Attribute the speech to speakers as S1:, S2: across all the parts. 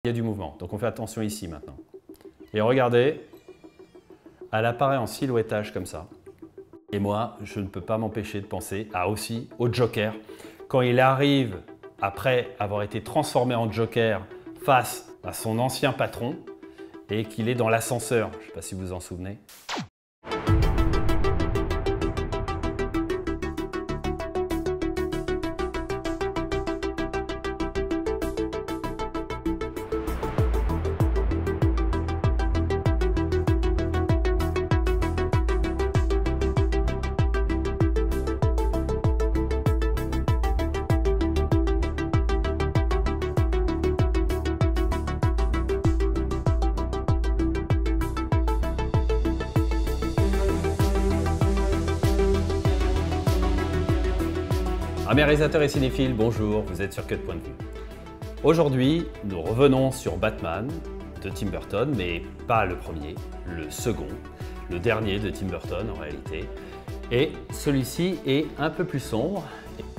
S1: Il y a du mouvement, donc on fait attention ici maintenant. Et regardez, elle apparaît en silhouettage comme ça. Et moi, je ne peux pas m'empêcher de penser aussi au Joker. Quand il arrive, après avoir été transformé en Joker, face à son ancien patron, et qu'il est dans l'ascenseur. Je ne sais pas si vous vous en souvenez. Amis réalisateurs et cinéphiles, bonjour, vous êtes sur Cut Point de Vue. Aujourd'hui, nous revenons sur Batman de Tim Burton, mais pas le premier, le second, le dernier de Tim Burton en réalité. Et celui-ci est un peu plus sombre,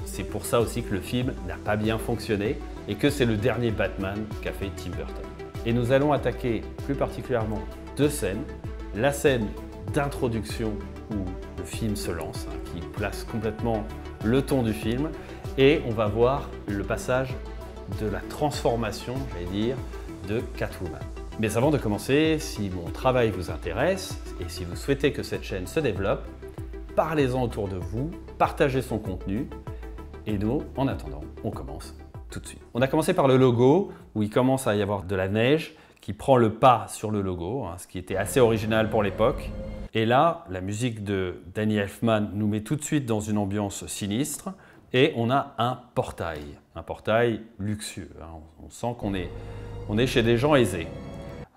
S1: c'est pour ça aussi que le film n'a pas bien fonctionné et que c'est le dernier Batman qu'a fait Tim Burton. Et nous allons attaquer plus particulièrement deux scènes. La scène d'introduction où le film se lance, qui place complètement le ton du film, et on va voir le passage de la transformation, j'allais dire, de Catwoman. Mais avant de commencer, si mon travail vous intéresse et si vous souhaitez que cette chaîne se développe, parlez-en autour de vous, partagez son contenu, et nous, en attendant, on commence tout de suite. On a commencé par le logo, où il commence à y avoir de la neige qui prend le pas sur le logo, ce qui était assez original pour l'époque. Et là, la musique de Danny Elfman nous met tout de suite dans une ambiance sinistre et on a un portail luxueux. On sent qu'on est chez des gens aisés.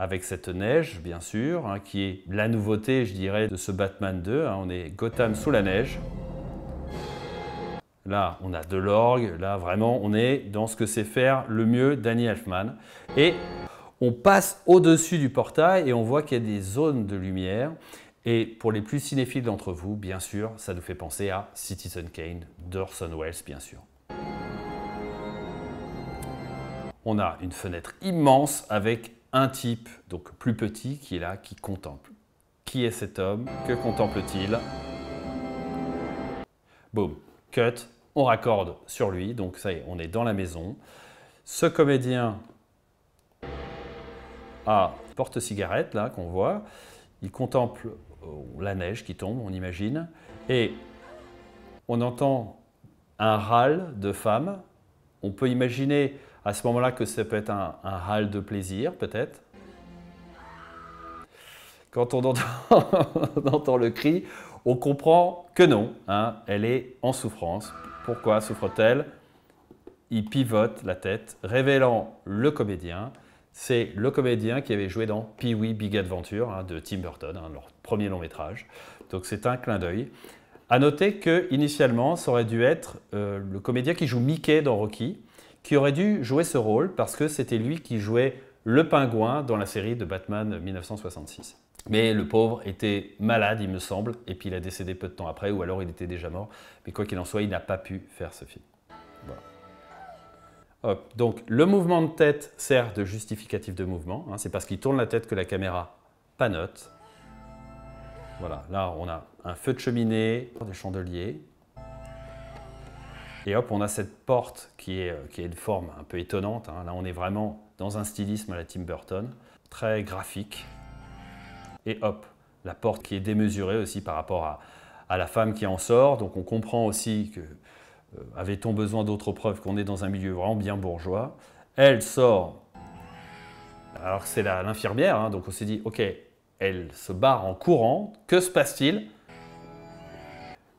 S1: Avec cette neige, bien sûr, qui est la nouveauté, je dirais, de ce Batman 2. On est Gotham sous la neige. Là, on a de l'orgue. Là, vraiment, on est dans ce que sait faire le mieux Danny Elfman. Et on passe au-dessus du portail et on voit qu'il y a des zones de lumière. Et pour les plus cinéphiles d'entre vous, bien sûr, ça nous fait penser à Citizen Kane d'Orson Welles, bien sûr. On a une fenêtre immense avec un type, donc plus petit, qui est là, qui contemple. Qui est cet homme? Que contemple-t-il? Boum, cut, on raccorde sur lui, donc ça y est, on est dans la maison. Ce comédien a porte-cigarette, là, qu'on voit. Il contemple la neige qui tombe, on imagine, et on entend un râle de femme. On peut imaginer à ce moment-là que ça peut être un râle de plaisir, peut-être. Quand on entend le cri, on comprend que non, elle est en souffrance. Pourquoi souffre-t-elle? Il pivote la tête, révélant le comédien. C'est le comédien qui avait joué dans Pee-wee Big Adventure de Tim Burton, leur premier long métrage. Donc c'est un clin d'œil. À noter qu'initialement, ça aurait dû être le comédien qui joue Mickey dans Rocky, qui aurait dû jouer ce rôle parce que c'était lui qui jouait le pingouin dans la série de Batman 1966. Mais le pauvre était malade, il me semble, et puis il a décédé peu de temps après, ou alors il était déjà mort. Mais quoi qu'il en soit, il n'a pas pu faire ce film. Voilà. Hop. Donc le mouvement de tête sert de justificatif de mouvement. C'est parce qu'il tourne la tête que la caméra panote. Voilà, là on a un feu de cheminée, des chandeliers. Et hop, on a cette porte qui est une forme un peu étonnante. Là on est vraiment dans un stylisme à la Tim Burton, très graphique. Et hop, la porte qui est démesurée aussi par rapport à la femme qui en sort. Donc on comprend aussi que avait-on besoin d'autres preuves qu'on est dans un milieu vraiment bien bourgeois? Elle sort, alors que c'est l'infirmière, donc on s'est dit, ok, elle se barre en courant, que se passe-t-il?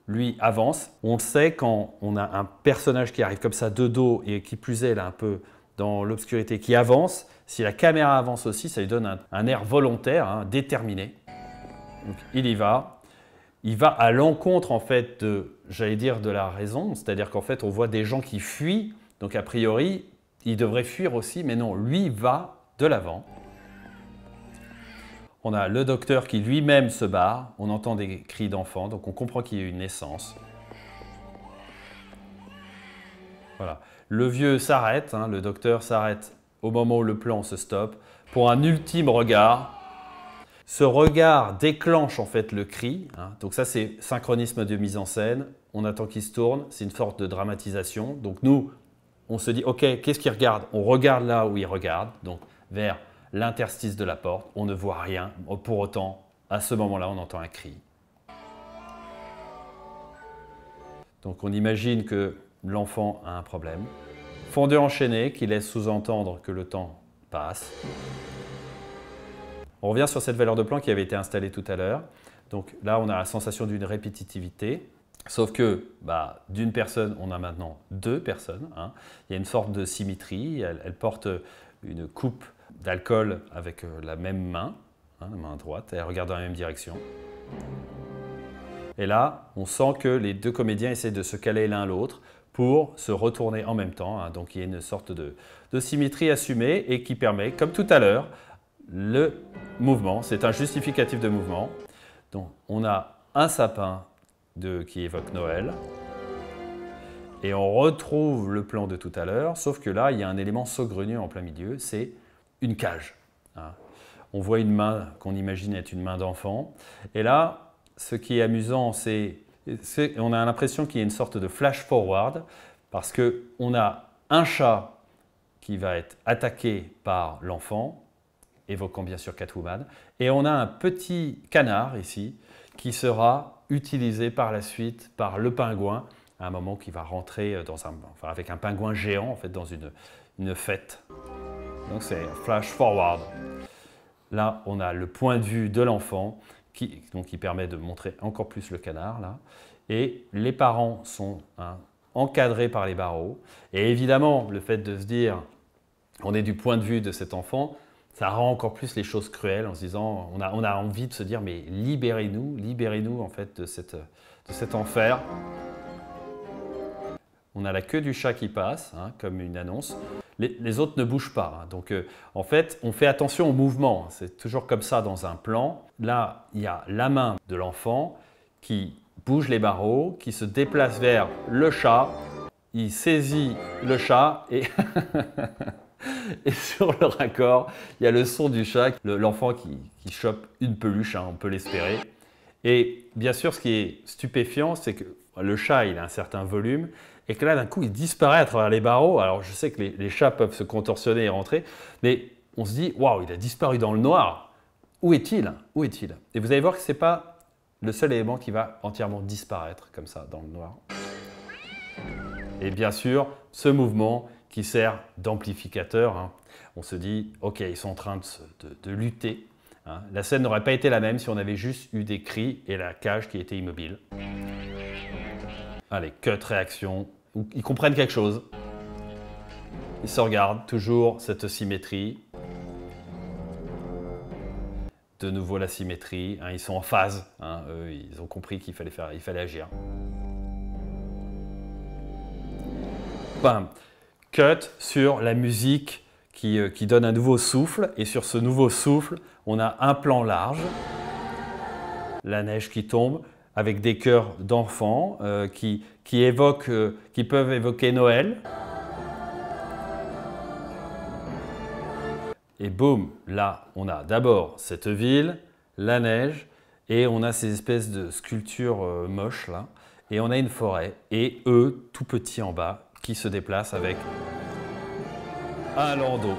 S1: Lui avance. On le sait quand on a un personnage qui arrive comme ça de dos et qui plus est là un peu dans l'obscurité, qui avance, si la caméra avance aussi, ça lui donne un air volontaire, déterminé. Donc il y va. Il va à l'encontre en fait j'allais dire de la raison, c'est-à-dire qu'en fait on voit des gens qui fuient, donc a priori il devrait fuir aussi, mais non, lui va de l'avant. On a le docteur qui lui-même se barre, on entend des cris d'enfants, donc on comprend qu'il y a eu une naissance. Voilà. Le vieux s'arrête, le docteur s'arrête au moment où le plan se stoppe pour un ultime regard. Ce regard déclenche en fait le cri. Donc ça, c'est synchronisme de mise en scène. On attend qu'il se tourne. C'est une sorte de dramatisation. Donc nous, on se dit, OK, qu'est-ce qu'il regarde? On regarde là où il regarde, donc vers l'interstice de la porte. On ne voit rien. Pour autant, à ce moment-là, on entend un cri. Donc on imagine que l'enfant a un problème. Fondu enchaîné qui laisse sous-entendre que le temps passe. On revient sur cette valeur de plan qui avait été installée tout à l'heure. Donc là, on a la sensation d'une répétitivité. Sauf que d'une personne, on a maintenant deux personnes. Il y a une sorte de symétrie. Elle porte une coupe d'alcool avec la même main, la main droite. Elle regarde dans la même direction. Et là, on sent que les deux comédiens essaient de se caler l'un l'autre pour se retourner en même temps. Donc il y a une sorte de symétrie assumée et qui permet, comme tout à l'heure, le mouvement. C'est un justificatif de mouvement. Donc on a un sapin qui évoque Noël. Et on retrouve le plan de tout à l'heure, sauf que là, il y a un élément saugrenu en plein milieu, c'est une cage. On voit une main qu'on imagine être une main d'enfant. Et là, ce qui est amusant, on a l'impression qu'il y a une sorte de flash-forward, parce qu'on a un chat qui va être attaqué par l'enfant, évoquant bien sûr Catwoman, et on a un petit canard ici, qui sera utilisé par la suite par le pingouin, à un moment qui va rentrer avec un pingouin géant en fait, dans une fête. Donc c'est flash forward. Là, on a le point de vue de l'enfant qui permet de montrer encore plus le canard. Là. Et les parents sont encadrés par les barreaux. Et évidemment, le fait de se dire on est du point de vue de cet enfant, ça rend encore plus les choses cruelles en se disant, on a envie de se dire, mais libérez-nous en fait de cet enfer. On a la queue du chat qui passe, comme une annonce. Les autres ne bougent pas. Donc en fait, on fait attention au mouvement. C'est toujours comme ça dans un plan. Là, il y a la main de l'enfant qui bouge les barreaux, qui se déplace vers le chat. Il saisit le chat et... Et sur le raccord, il y a le son du chat, l'enfant qui chope une peluche, on peut l'espérer. Et bien sûr, ce qui est stupéfiant, c'est que le chat, il a un certain volume, et que là, d'un coup, il disparaît à travers les barreaux. Alors, je sais que les chats peuvent se contorsionner et rentrer, mais on se dit, waouh, il a disparu dans le noir. Où est-il? Où est-il? Et vous allez voir que ce n'est pas le seul élément qui va entièrement disparaître, comme ça, dans le noir. Et bien sûr, ce mouvement qui sert d'amplificateur. On se dit, ok, ils sont en train de lutter. La scène n'aurait pas été la même si on avait juste eu des cris et la cage qui était immobile. Allez, cut, réaction. Ils comprennent quelque chose. Ils se regardent, toujours cette symétrie. De nouveau la symétrie. Ils sont en phase. Eux, ils ont compris qu'il fallait agir. Bam. Cut sur la musique qui donne un nouveau souffle. Et sur ce nouveau souffle, on a un plan large. La neige qui tombe avec des chœurs d'enfants qui peuvent évoquer Noël. Et boum, là, on a d'abord cette ville, la neige, et on a ces espèces de sculptures moches là. Et on a une forêt, et eux, tout petits en bas, qui se déplace avec un landau.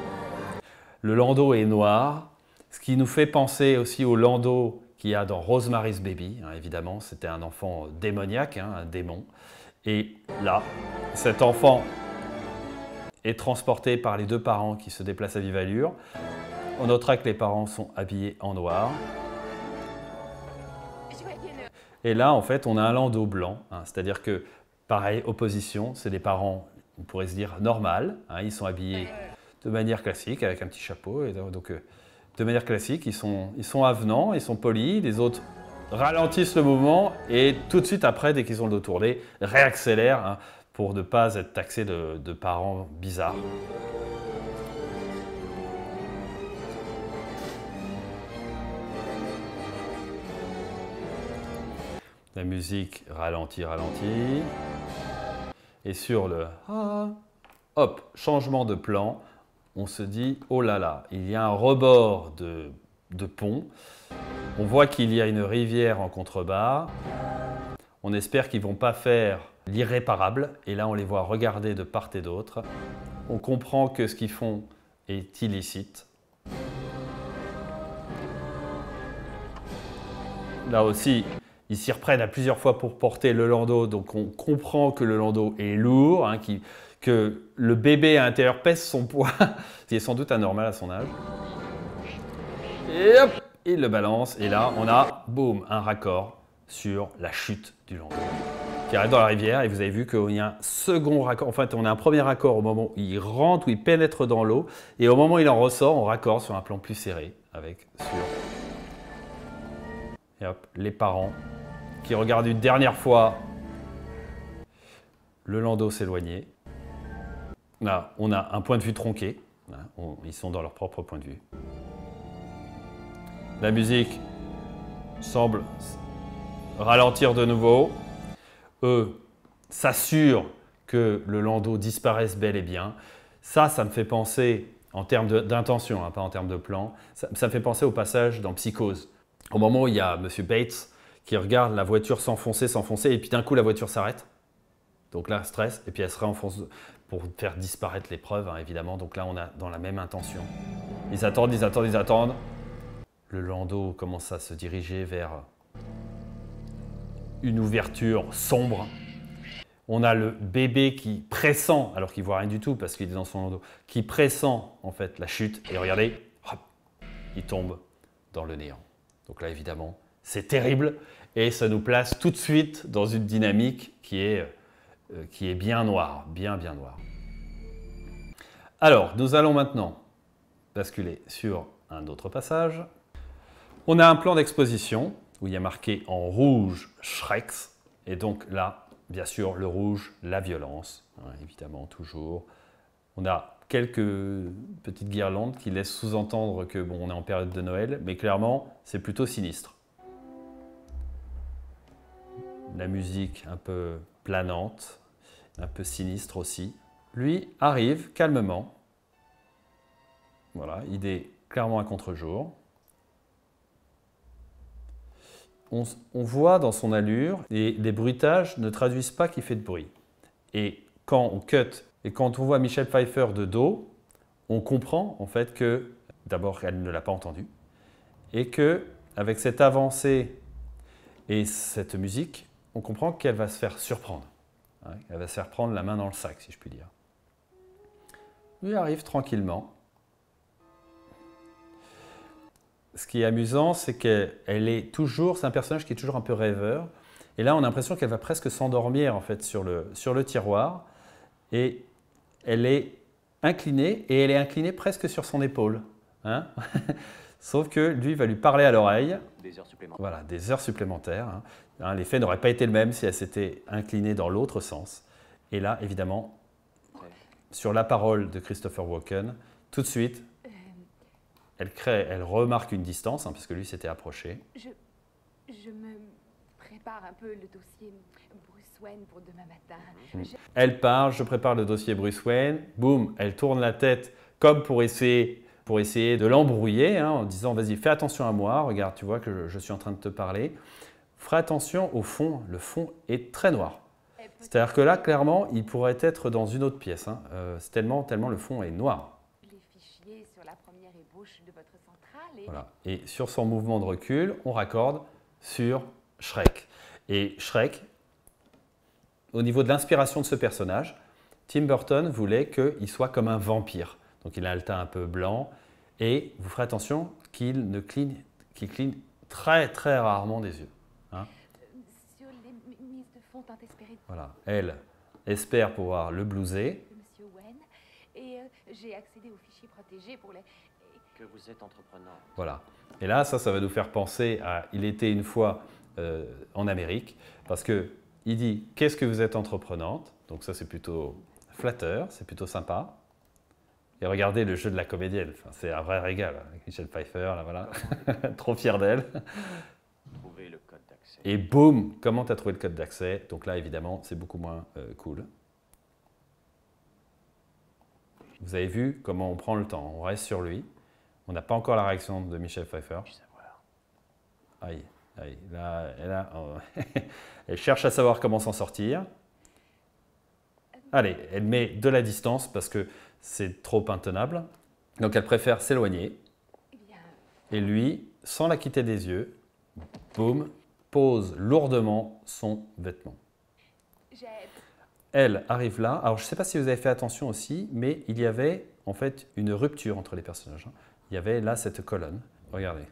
S1: Le landau est noir, ce qui nous fait penser aussi au landau qu'il y a dans Rosemary's Baby. Évidemment, c'était un enfant démoniaque, un démon. Et là, cet enfant est transporté par les deux parents qui se déplacent à vive allure. On notera que les parents sont habillés en noir. Et là, en fait, on a un landau blanc, c'est-à-dire que pareil, opposition, c'est des parents, on pourrait se dire, normal. Ils sont habillés de manière classique, avec un petit chapeau. Et donc, de manière classique, ils sont avenants, ils sont polis. Les autres ralentissent le mouvement et tout de suite après, dès qu'ils ont le dos tourné, réaccélèrent pour ne pas être taxés de parents bizarres. La musique ralentit. Et sur le hop, changement de plan, on se dit, oh là là, il y a un rebord de pont. On voit qu'il y a une rivière en contrebas. On espère qu'ils ne vont pas faire l'irréparable. Et là, on les voit regarder de part et d'autre. On comprend que ce qu'ils font est illicite. Là aussi, ils s'y reprennent à plusieurs fois pour porter le landau. Donc on comprend que le landau est lourd, hein, que le bébé à l'intérieur pèse son poids, ce qui est sans doute anormal à son âge. Et hop, il le balance. Et là, on a, boum, un raccord sur la chute du landau qui arrive dans la rivière. Et vous avez vu qu'il y a un second raccord. En fait, on a un premier raccord au moment où il rentre, où il pénètre dans l'eau. Et au moment où il en ressort, on raccorde sur un plan plus serré avec sur... Et hop, les parents qui regardent une dernière fois le landau s'éloigner. Là, on a un point de vue tronqué. Ils sont dans leur propre point de vue. La musique semble ralentir de nouveau. Eux s'assurent que le landau disparaisse bel et bien. Ça me fait penser, en termes d'intention, hein, pas en termes de plan, ça me fait penser au passage dans Psychose. Au moment où il y a M. Bates qui regarde la voiture s'enfoncer, et puis d'un coup la voiture s'arrête. Donc là, stress, et puis elle se réenfonce pour faire disparaître les preuves, hein, évidemment. Donc là, on a dans la même intention. Ils attendent. Le landau commence à se diriger vers une ouverture sombre. On a le bébé qui pressent, alors qu'il ne voit rien du tout parce qu'il est dans son landau, qui pressent en fait la chute. Et regardez, hop, il tombe dans le néant. Donc là, évidemment, c'est terrible et ça nous place tout de suite dans une dynamique qui est bien noire, bien noire. Alors, nous allons maintenant basculer sur un autre passage. On a un plan d'exposition où il y a marqué en rouge Shrek. Et donc là, bien sûr, le rouge, la violence, hein, évidemment, toujours. On a quelques petites guirlandes qui laissent sous-entendre que bon, on est en période de Noël, mais clairement, c'est plutôt sinistre. La musique un peu planante, un peu sinistre aussi. Lui arrive calmement. Voilà, il est clairement à contre-jour. On voit dans son allure, et les bruitages ne traduisent pas qu'il fait de bruit. Et quand on cut, et quand on voit Michelle Pfeiffer de dos, on comprend en fait que, d'abord, elle ne l'a pas entendu, et que avec cette avancée et cette musique, on comprend qu'elle va se faire surprendre. Hein, elle va se faire prendre la main dans le sac, si je puis dire. Lui arrive tranquillement. Ce qui est amusant, c'est qu'elle est toujours, c'est un personnage qui est toujours un peu rêveur. Et là, on a l'impression qu'elle va presque s'endormir en fait sur le tiroir. Et elle est inclinée, et elle est inclinée presque sur son épaule. Hein. Sauf que lui va lui parler à l'oreille.
S2: Des heures supplémentaires.
S1: Voilà, des heures supplémentaires. Hein. L'effet n'aurait pas été le même si elle s'était inclinée dans l'autre sens. Et là, évidemment, sur la parole de Christopher Walken, tout de suite, elle remarque une distance, hein, parce que lui s'était approché.
S3: Je me prépare un peu le dossier Bruce Wayne pour demain matin.
S1: Elle parle, je prépare le dossier Bruce Wayne. Boum, elle tourne la tête comme pour essayer de l'embrouiller, hein, en disant « Vas-y, fais attention à moi, regarde, tu vois que je suis en train de te parler. » Ferai attention au fond, le fond est très noir. C'est-à-dire que là, clairement, il pourrait être dans une autre pièce. Hein. C'est tellement le fond est noir.
S3: Les fichiers sur la première ébauche de votre centrale.
S1: Voilà. Et sur son mouvement de recul, on raccorde sur Shrek. Et Shrek, au niveau de l'inspiration de ce personnage, Tim Burton voulait qu'il soit comme un vampire. Donc il a le teint un peu blanc et vous ferez attention qu'il cligne très très rarement des yeux. Hein.
S3: Sur les mises de fond tant espérées.
S1: Voilà, elle espère pouvoir le blouser.
S3: Monsieur Wayne, et j'ai accédé aux fichiers protégés pour les...
S2: Que vous êtes entreprenant.
S1: Voilà. Et là, ça va nous faire penser à Il était une fois en Amérique, parce qu'il dit « Qu'est-ce que vous êtes entreprenante ?» Donc ça, c'est plutôt flatteur, c'est plutôt sympa. Et regardez le jeu de la comédienne, enfin, c'est un vrai régal, avec Michelle Pfeiffer, là, voilà. Trop fier d'elle.
S2: Trouvez le code d'accès.
S1: Et boum, comment tu as trouvé le code d'accès? Donc là, évidemment, c'est beaucoup moins cool. Vous avez vu comment on prend le temps. On reste sur lui. On n'a pas encore la réaction de Michelle Pfeiffer. Aïe, aïe. Là, elle cherche à savoir comment s'en sortir. Allez, elle met de la distance parce que c'est trop intenable. Donc elle préfère s'éloigner. Et lui, sans la quitter des yeux, boum, pose lourdement son vêtement. Elle arrive là. Alors je ne sais pas si vous avez fait attention aussi, mais il y avait en fait une rupture entre les personnages. Il y avait là cette colonne. Regardez.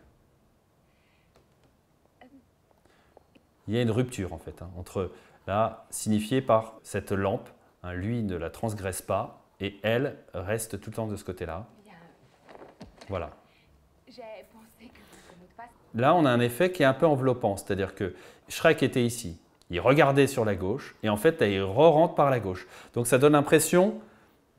S1: Il y a une rupture en fait, entre là, signifiée par cette lampe. Lui ne la transgresse pas et elle reste tout le temps de ce côté-là. Voilà. Là, on a un effet qui est un peu enveloppant, c'est-à-dire que Shrek était ici. Il regardait sur la gauche et en fait, il re-rentre par la gauche. Donc ça donne l'impression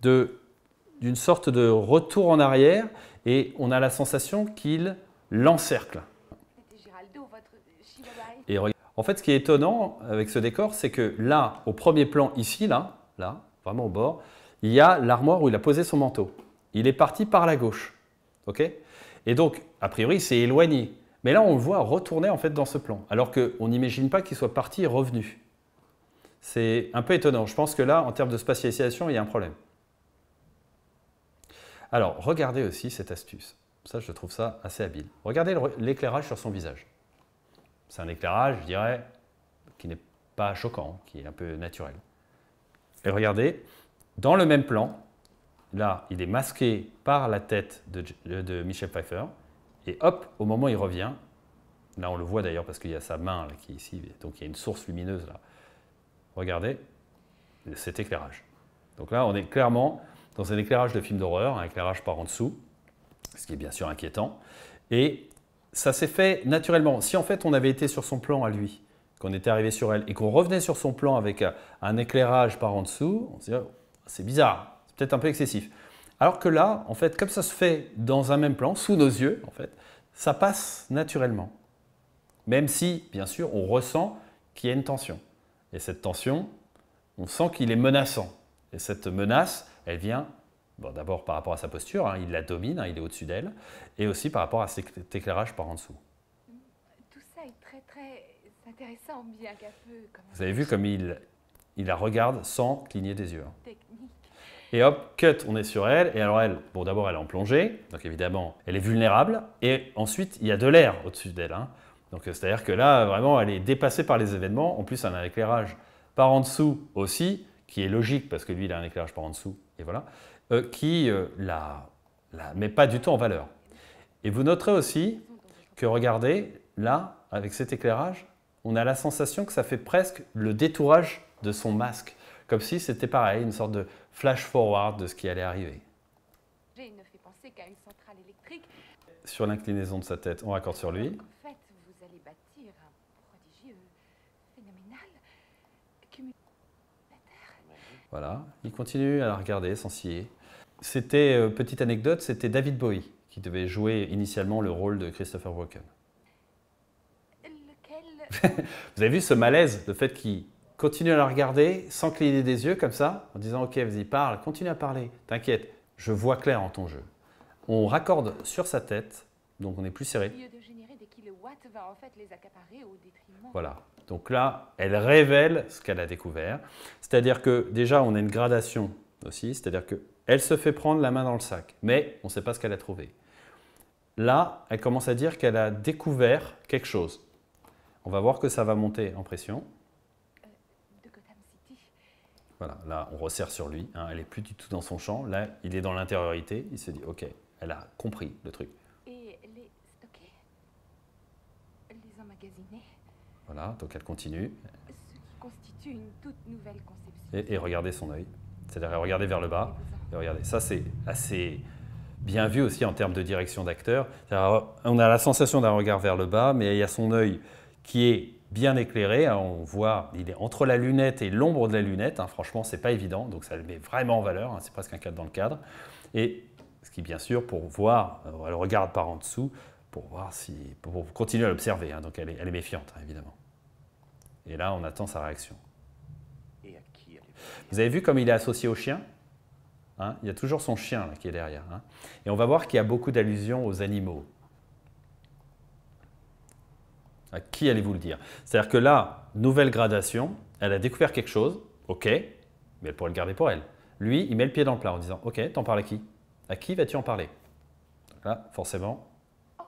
S1: d'une sorte de retour en arrière et on a la sensation qu'il l'encercle. Et en fait, ce qui est étonnant avec ce décor, c'est que là, au premier plan, ici, là, vraiment au bord, il y a l'armoire où il a posé son manteau. Il est parti par la gauche. Ok ? Et donc, a priori, il s'est éloigné. Mais là, on le voit retourner en fait dans ce plan, alors qu'on n'imagine pas qu'il soit parti et revenu. C'est un peu étonnant. Je pense que là, en termes de spatialisation, il y a un problème. Alors, regardez aussi cette astuce. Ça, je trouve ça assez habile. Regardez l'éclairage sur son visage. C'est un éclairage, je dirais, qui n'est pas choquant, qui est un peu naturel. Et regardez, dans le même plan, là, il est masqué par la tête de Michelle Pfeiffer. Et hop, au moment où il revient, là on le voit d'ailleurs parce qu'il y a sa main là, qui est ici, donc il y a une source lumineuse là. Regardez cet éclairage. Donc là, on est clairement dans un éclairage de film d'horreur, un éclairage par en dessous, ce qui est bien sûr inquiétant. Et ça s'est fait naturellement. Si en fait on avait été sur son plan à lui, qu'on était arrivé sur elle et qu'on revenait sur son plan avec un éclairage par en dessous, on se dirait, c'est bizarre, c'est peut-être un peu excessif. Alors que là, en fait, comme ça se fait dans un même plan, sous nos yeux, en fait, ça passe naturellement. Même si, bien sûr, on ressent qu'il y a une tension. Et cette tension, on sent qu'il est menaçant. Et cette menace, elle vient, bon, d'abord par rapport à sa posture, il la domine, il est au-dessus d'elle, et aussi par rapport à cet éclairage par en dessous.
S3: Tout ça est très, très intéressant, bien qu'un peu...
S1: Vous avez vu comme il la regarde sans cligner des yeux.
S3: Technique.
S1: Et hop, cut, on est sur elle. Et alors elle, bon d'abord elle est en plongée, donc évidemment elle est vulnérable. Et ensuite il y a de l'air au-dessus d'elle. Donc c'est-à-dire que là vraiment elle est dépassée par les événements. En plus elle a un éclairage par en dessous aussi, qui est logique parce que lui il a un éclairage par en dessous. Et voilà, qui la met pas du tout en valeur. Et vous noterez aussi que regardez, là, avec cet éclairage, on a la sensation que ça fait presque le détourage de son masque. Comme si c'était pareil, une sorte de flash-forward de ce qui allait arriver.
S3: Il ne fait penser qu'à une centrale électrique.
S1: Sur l'inclinaison de sa tête, on raccorde sur lui.
S3: En fait, vous allez bâtir un prodigieux, phénoménal,
S1: Voilà, il continue à la regarder sans scier. C'était, petite anecdote, c'était David Bowie qui devait jouer initialement le rôle de Christopher Walken.
S3: Lequel
S1: Vous avez vu ce malaise, le fait qu'il continue à la regarder sans cligner des yeux comme ça, en disant « Ok, vas-y, parle, continue à parler, t'inquiète, je vois clair en ton jeu. » On raccorde sur sa tête, donc on est plus serré.
S3: Au lieu de générer des kilowatts, va en fait les accaparer au détriment.
S1: Voilà, donc là, elle révèle ce qu'elle a découvert. C'est-à-dire que déjà, on a une gradation aussi, c'est-à-dire qu'elle se fait prendre la main dans le sac, mais on ne sait pas ce qu'elle a trouvé. Là, elle commence à dire qu'elle a découvert quelque chose. On va voir que ça va monter en pression.
S3: De Gotham City.
S1: Voilà, là, on resserre sur lui. Elle n'est plus du tout dans son champ. Là, il est dans l'intériorité. Il se dit, OK, elle a compris le truc.
S3: Et les stocker, les emmagasiner.
S1: Voilà, donc elle continue.
S3: Ce qui constitue une toute nouvelle conception.
S1: Et regardez son œil. C'est-à-dire, regardez vers le bas. Et regardez, ça, c'est assez bien vu aussi en termes de direction d'acteur. On a la sensation d'un regard vers le bas, mais il y a son œil qui est bien éclairé. On voit, il est entre la lunette et l'ombre de la lunette. Franchement, ce n'est pas évident, donc ça le met vraiment en valeur. C'est presque un cadre dans le cadre. Et ce qui, bien sûr, pour voir, elle regarde par en dessous, pour voir si, pour continuer à l'observer. Donc elle est méfiante, évidemment. Et là, on attend sa réaction.
S2: Et à qui allez-vous dire ?
S1: Vous avez vu comme il est associé au chien? hein. Il y a toujours son chien là, qui est derrière. Hein. Et on va voir qu'il y a beaucoup d'allusions aux animaux. À qui allez-vous le dire? C'est-à-dire que là, nouvelle gradation, elle a découvert quelque chose, ok, mais elle pourrait le garder pour elle. Lui, il met le pied dans le plat en disant, ok, t'en parles à qui? À qui vas-tu en parler? Donc là, forcément,
S3: À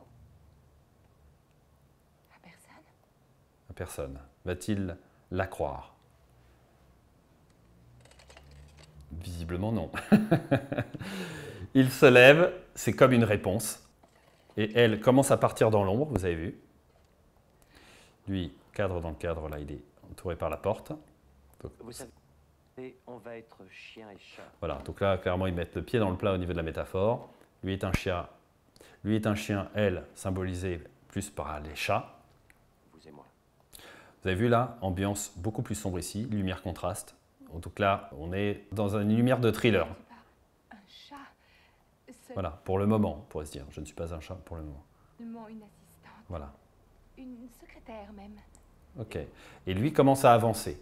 S3: personne.
S1: à personne. Va-t-il la croire? Visiblement non. Il se lève, c'est comme une réponse. Et elle commence à partir dans l'ombre, vous avez vu. Lui, cadre dans le cadre, là, il est entouré par la porte. Donc,
S2: Vous savez, on va être chien et chat.
S1: voilà, donc là, clairement, ils mettent le pied dans le plat au niveau de la métaphore. Lui est un chien, elle, symbolisée plus par les chats.
S2: Vous et moi.
S1: Vous avez vu là, ambiance beaucoup plus sombre ici, lumière contraste. Donc là, on est dans une lumière de thriller.
S3: Un chat.
S1: Voilà, pour le moment, on pourrait se dire. Je ne suis pas un chat pour le moment.
S3: Seulement une assistante.
S1: Voilà,
S3: Une secrétaire même.
S1: ok. Et lui commence à avancer.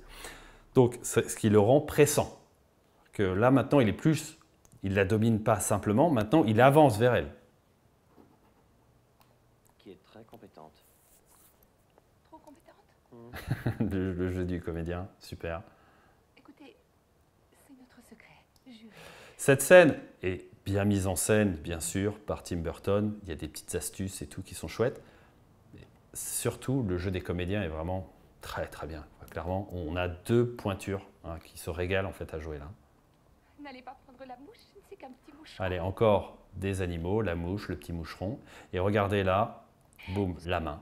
S1: Donc, c'est ce qui le rend pressant. Que là, maintenant, il est plus... Il ne la domine pas simplement, maintenant, il avance vers elle.
S2: Qui est très compétente.
S3: Trop compétente?
S1: Le jeu du comédien, super.
S3: Écoutez, c'est notre secret. Juré.
S1: Cette scène est bien mise en scène, bien sûr, par Tim Burton. Il y a des petites astuces et tout qui sont chouettes. Mais surtout, le jeu des comédiens est vraiment très très bien. Clairement, on a deux pointures hein, qui se régalent en fait à jouer là.
S3: N'allez pas prendre la mouche, c'est qu'un petit moucheron.
S1: Allez, encore des animaux, la mouche, le petit moucheron. Et regardez là, boum, la main.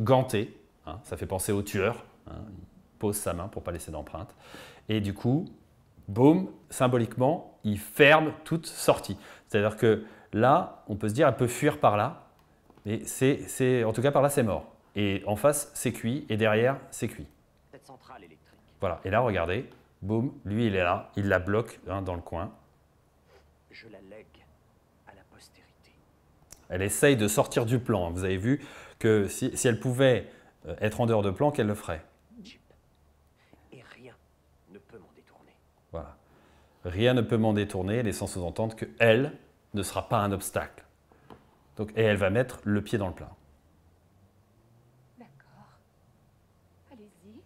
S1: Gantée, hein, ça fait penser au tueur. Hein, il pose sa main pour ne pas laisser d'empreinte. Et du coup, boum, symboliquement, il ferme toute sortie. C'est-à-dire que là, on peut se dire, elle peut fuir par là. Mais en tout cas, par là, c'est mort. Et en face, c'est cuit. Et derrière, c'est cuit.
S2: Cette centrale électrique.
S1: Voilà. Et là, regardez, boum, lui, il est là. Il la bloque hein, dans le coin.
S2: Je la lègue à la postérité.
S1: Elle essaye de sortir du plan. Vous avez vu que si elle pouvait être en dehors de plan, qu'elle le ferait.
S2: Chip. Et rien ne peut m'en détourner.
S1: Voilà. Rien ne peut m'en détourner, laissant sous-entendre qu'elle ne sera pas un obstacle. Donc, et elle va mettre le pied dans le plat.
S3: D'accord. Allez-y.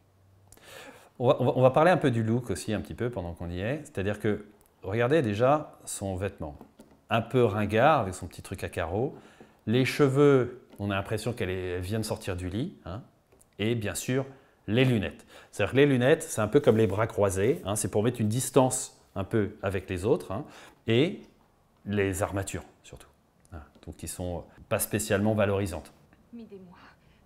S1: On va parler un peu du look aussi, un petit peu, pendant qu'on y est. C'est-à-dire que, regardez déjà son vêtement. Un peu ringard, avec son petit truc à carreaux. Les cheveux, on a l'impression qu'elle vient de sortir du lit. Hein. Et bien sûr, les lunettes. C'est-à-dire que les lunettes, c'est un peu comme les bras croisés. Hein. C'est pour mettre une distance un peu avec les autres. Hein. Et les armatures, surtout. Hein. Donc, qui ne sont pas spécialement valorisantes.
S3: Midez-moi.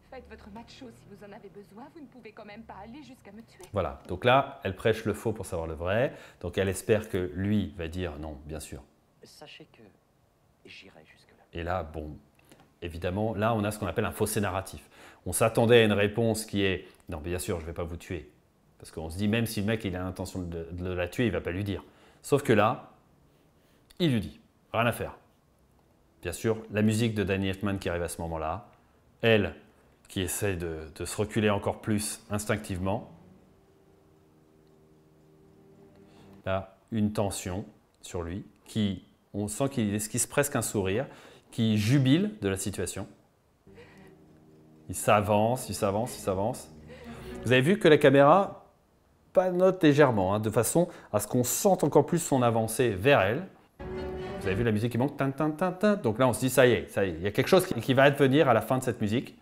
S3: Faites votre macho si vous en avez besoin. Vous ne pouvez quand même pas aller jusqu'à me tuer.
S1: Voilà. Donc là, elle prêche le faux pour savoir le vrai. Donc, elle espère que lui va dire non, bien sûr.
S2: Sachez que j'irai jusque-là.
S1: Et là, bon, évidemment, là, on a ce qu'on appelle un fossé narratif. On s'attendait à une réponse qui est « Non, bien sûr, je ne vais pas vous tuer ». Parce qu'on se dit, même si le mec il a l'intention de la tuer, il ne va pas lui dire. Sauf que là, il lui dit. Rien à faire. Bien sûr, la musique de Danny Elfman qui arrive à ce moment-là. Elle, qui essaie de se reculer encore plus instinctivement. Là, une tension sur lui qui... On sent qu'il esquisse presque un sourire, qui jubile de la situation. Il s'avance, il s'avance, il s'avance. Vous avez vu que la caméra panote légèrement, hein, de façon à ce qu'on sente encore plus son avancée vers elle. Vous avez vu la musique qui manque, tin, tin, tin, tin. Donc là, on se dit, ça y est, il y a quelque chose qui va advenir à la fin de cette musique.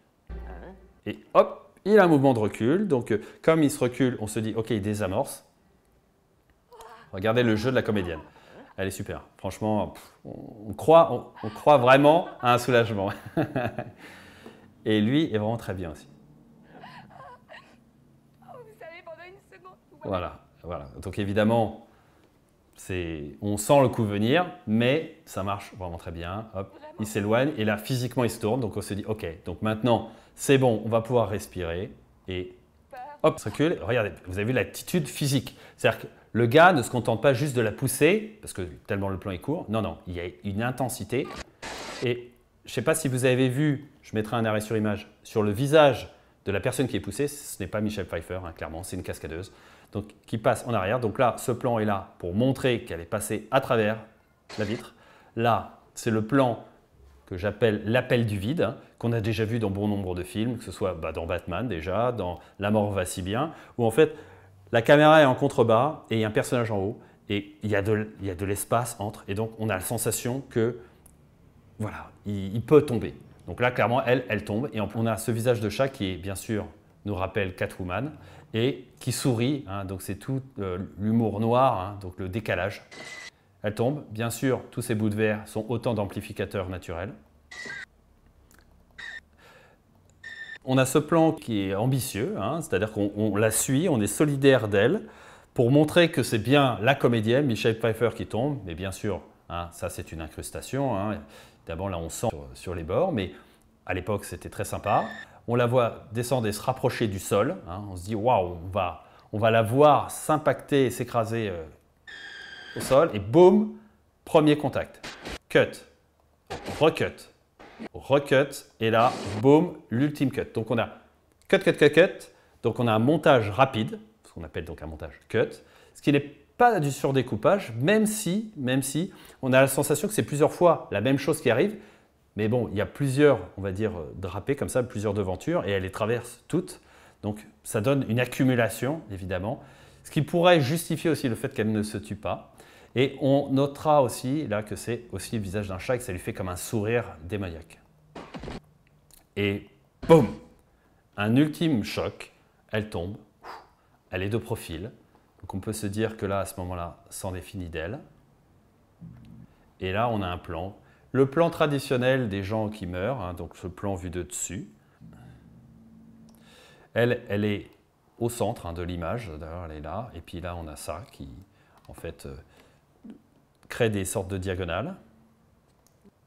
S1: Et hop, il a un mouvement de recul. Donc, comme il se recule, on se dit, ok, il désamorce. Regardez le jeu de la comédienne. Elle est super. Franchement, on croit vraiment à un soulagement. Et lui est vraiment très bien aussi.
S3: Oh, vous savez, pendant une seconde...
S1: Voilà. Donc évidemment, on sent le coup venir, mais ça marche vraiment très bien. Hop, il s'éloigne et là, physiquement, il se tourne. Donc on se dit, ok, donc maintenant, c'est bon, on va pouvoir respirer. Et hop, il se recule. Regardez, vous avez vu l'attitude physique. C'est-à-dire que le gars ne se contente pas juste de la pousser, parce que tellement le plan est court. Non, il y a une intensité. Et je ne sais pas si vous avez vu, je mettrai un arrêt sur image, sur le visage de la personne qui est poussée, ce n'est pas Michelle Pfeiffer, hein, clairement, c'est une cascadeuse. donc qui passe en arrière. Donc là, ce plan est là pour montrer qu'elle est passée à travers la vitre. Là, c'est le plan que j'appelle l'appel du vide, hein, qu'on a déjà vu dans bon nombre de films, que ce soit dans Batman déjà, dans La mort va si bien, où en fait la caméra est en contrebas et il y a un personnage en haut et il y a de l'espace entre, et donc on a la sensation que voilà, il peut tomber. Donc là, clairement, elle tombe et on a ce visage de chat qui, bien sûr, nous rappelle Catwoman et qui sourit, hein, donc c'est tout l'humour noir, hein, donc le décalage. Elle tombe. Bien sûr, tous ces bouts de verre sont autant d'amplificateurs naturels. On a ce plan qui est ambitieux, hein, c'est-à-dire qu'on la suit, on est solidaire d'elle, pour montrer que c'est bien la comédienne, Michelle Pfeiffer, qui tombe. Mais bien sûr, hein, ça c'est une incrustation. Hein. D'abord là, on sent sur les bords, mais à l'époque, c'était très sympa. On la voit descendre et se rapprocher du sol. Hein. On se dit, waouh, on va la voir s'impacter et s'écraser au sol. Et boum, premier contact. Cut, recut, recut. Et là, boum, l'ultime cut. Donc on a cut, cut, cut, cut. Donc on a un montage rapide, ce qu'on appelle donc un montage cut, ce qui n'est pas du surdécoupage, même si on a la sensation que c'est plusieurs fois la même chose qui arrive. Mais bon, il y a plusieurs, on va dire, drapés comme ça, plusieurs devantures, et elle les traverse toutes. Donc ça donne une accumulation, évidemment, ce qui pourrait justifier aussi le fait qu'elle ne se tue pas. Et on notera aussi là que c'est aussi le visage d'un chat et que ça lui fait comme un sourire démoniaque. Et boum, un ultime choc, elle tombe, elle est de profil. Donc on peut se dire que là, à ce moment-là, c'en est fini d'elle. Et là, on a un plan. Le plan traditionnel des gens qui meurent, hein, donc ce plan vu de dessus. Elle est au centre hein, de l'image, d'ailleurs elle est là. Et puis là, on a ça qui, en fait, crée des sortes de diagonales.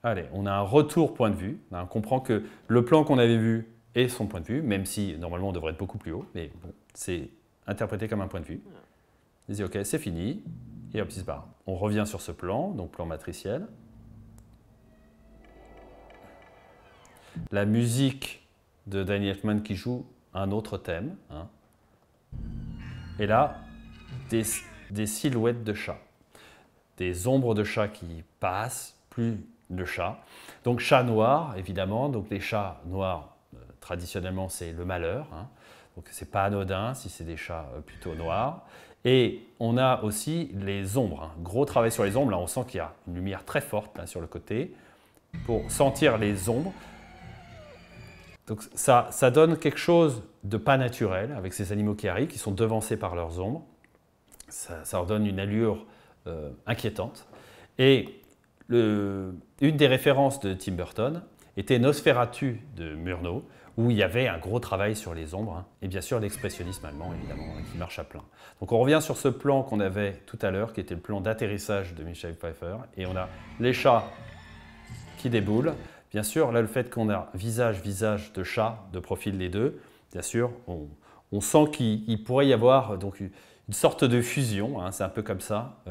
S1: Allez, on a un retour point de vue. On comprend que le plan qu'on avait vu est son point de vue, même si normalement on devrait être beaucoup plus haut. Mais bon, c'est interprété comme un point de vue. On dit ok, c'est fini. Et hop, il se barre. On revient sur ce plan, donc plan matriciel. La musique de Danny Elfman qui joue un autre thème. Hein. Et là, des silhouettes de chats. Des ombres de chats qui passent, plus de chats. Donc chat noir, évidemment. Donc les chats noirs, traditionnellement, c'est le malheur. Hein. Donc c'est pas anodin si c'est des chats plutôt noirs. Et on a aussi les ombres. Hein. Gros travail sur les ombres. Là, on sent qu'il y a une lumière très forte là, sur le côté pour sentir les ombres. Donc ça donne quelque chose de pas naturel avec ces animaux qui arrivent, qui sont devancés par leurs ombres. Ça leur donne une allure inquiétante. Et une des références de Tim Burton était Nosferatu de Murnau, où il y avait un gros travail sur les ombres, hein, et bien sûr l'expressionnisme allemand, évidemment, qui marche à plein. Donc on revient sur ce plan qu'on avait tout à l'heure, qui était le plan d'atterrissage de Michelle Pfeiffer, et on a les chats qui déboulent. Bien sûr, là, le fait qu'on a visage de chat, de profil les deux, bien sûr, on sent qu'il pourrait y avoir donc, une sorte de fusion, hein, c'est un peu comme ça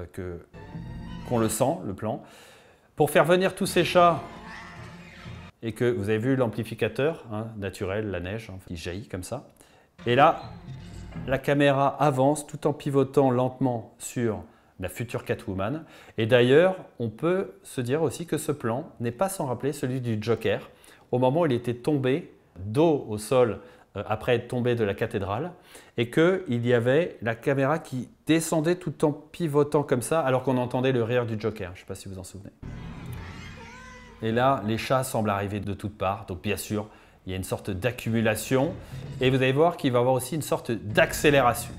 S1: qu'on le sent, le plan. Pour faire venir tous ces chats, et que vous avez vu l'amplificateur hein, naturel, la neige, hein, qui jaillit comme ça, et là, la caméra avance tout en pivotant lentement sur la future Catwoman. Et d'ailleurs, on peut se dire aussi que ce plan n'est pas sans rappeler celui du Joker, au moment où il était tombé dos au sol après être tombé de la cathédrale, et qu'il y avait la caméra qui descendait tout en pivotant comme ça, alors qu'on entendait le rire du Joker. Je ne sais pas si vous en souvenez. Et là, les chats semblent arriver de toutes parts, donc bien sûr, il y a une sorte d'accumulation, et vous allez voir qu'il va y avoir aussi une sorte d'accélération.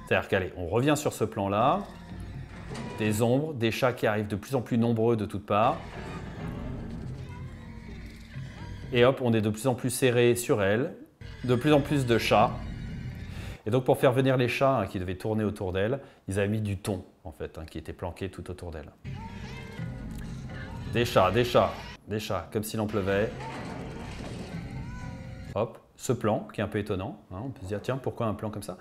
S1: C'est-à-dire qu'allez, on revient sur ce plan-là, des ombres, des chats qui arrivent de plus en plus nombreux de toutes parts. Et hop, on est de plus en plus serré sur elle, de plus en plus de chats. Et donc pour faire venir les chats hein, qui devaient tourner autour d'elle, ils avaient mis du thon en fait, hein, qui était planqué tout autour d'elle. Des chats, des chats, des chats, comme s'il en pleuvait. Hop, ce plan qui est un peu étonnant, hein, on peut se dire tiens, pourquoi un plan comme ça?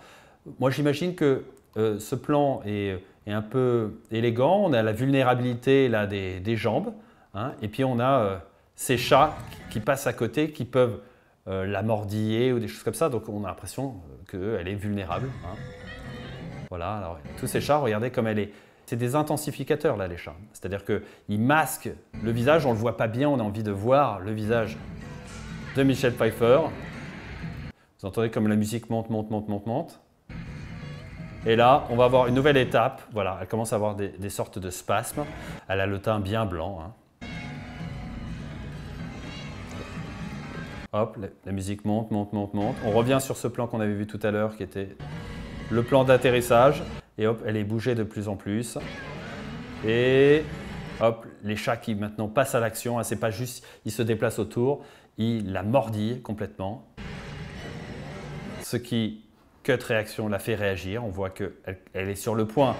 S1: Moi j'imagine que ce plan est un peu élégant, on a la vulnérabilité là, des jambes, hein, et puis on a ces chats qui passent à côté, qui peuvent la mordiller ou des choses comme ça, donc on a l'impression qu'elle est vulnérable. Hein. Voilà, alors tous ces chats, regardez comme elle est. C'est des intensificateurs là, les chats. C'est-à-dire qu'ils masquent le visage, on ne le voit pas bien, on a envie de voir le visage de Michelle Pfeiffer. Vous entendez comme la musique monte, monte, monte, monte, monte. Et là, on va avoir une nouvelle étape. Voilà, elle commence à avoir des sortes de spasmes. Elle a le teint bien blanc. Hein. Hop, la musique monte, monte, monte, monte. On revient sur ce plan qu'on avait vu tout à l'heure qui était le plan d'atterrissage. Et hop, elle est bougée de plus en plus. Et hop, les chats qui maintenant passent à l'action. Hein, c'est pas juste, ils se déplacent autour. Ils la mordillent complètement. Ce qui, cut réaction, la fait réagir. On voit qu'elle est sur le point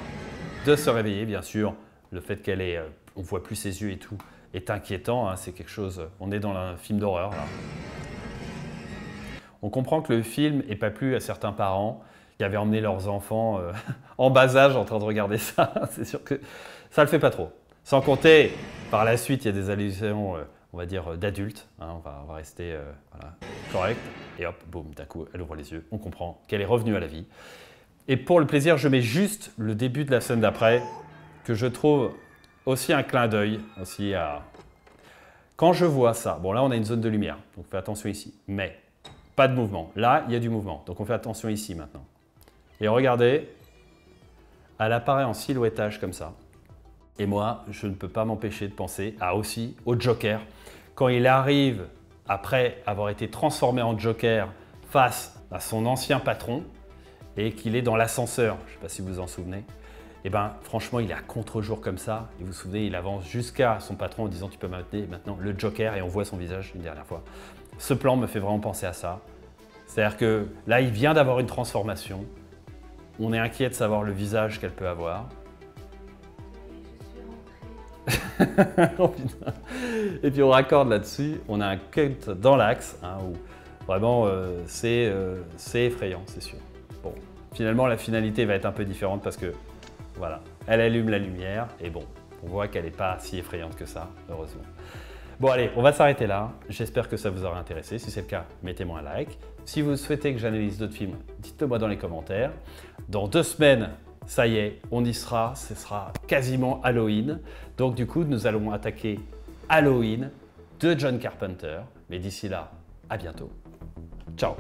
S1: de se réveiller. Bien sûr, le fait qu'elle est, on voit plus ses yeux et tout, est inquiétant. Hein, c'est quelque chose, on est dans un film d'horreur là. On comprend que le film n'est pas plu à certains parents qui avaient emmené leurs enfants en bas âge en train de regarder ça. C'est sûr que ça ne le fait pas trop. Sans compter, par la suite, il y a des allusions, on va dire, d'adultes. Hein, on va rester voilà, correct. Et hop, boum, d'un coup, elle ouvre les yeux. On comprend qu'elle est revenue à la vie. Et pour le plaisir, je mets juste le début de la scène d'après, que je trouve aussi un clin d'œil. Aussi à... Quand je vois ça, bon là, on a une zone de lumière, donc fais attention ici. Mais pas de mouvement. Là, il y a du mouvement, donc on fait attention ici maintenant. Et regardez, elle apparaît en silhouettage comme ça. Et moi, je ne peux pas m'empêcher de penser aussi au Joker. Quand il arrive, après avoir été transformé en Joker face à son ancien patron, et qu'il est dans l'ascenseur, je ne sais pas si vous vous en souvenez, et ben franchement, il est à contre-jour comme ça. Et vous vous souvenez, il avance jusqu'à son patron en disant « tu peux m'appeler maintenant le Joker » et on voit son visage une dernière fois. Ce plan me fait vraiment penser à ça. C'est-à-dire que là, il vient d'avoir une transformation. On est inquiet de savoir le visage qu'elle peut avoir. Oh, putain. Et puis on raccorde là-dessus, on a un cut dans l'axe, hein, où vraiment c'est effrayant, c'est sûr. Bon, finalement la finalité va être un peu différente parce que voilà, elle allume la lumière et bon, on voit qu'elle n'est pas si effrayante que ça, heureusement. Bon allez, on va s'arrêter là. J'espère que ça vous aura intéressé. Si c'est le cas, mettez-moi un like. Si vous souhaitez que j'analyse d'autres films, dites-le moi dans les commentaires. Dans 2 semaines, ça y est, on y sera. Ce sera quasiment Halloween. Donc du coup, nous allons attaquer Halloween de John Carpenter. Mais d'ici là, à bientôt. Ciao.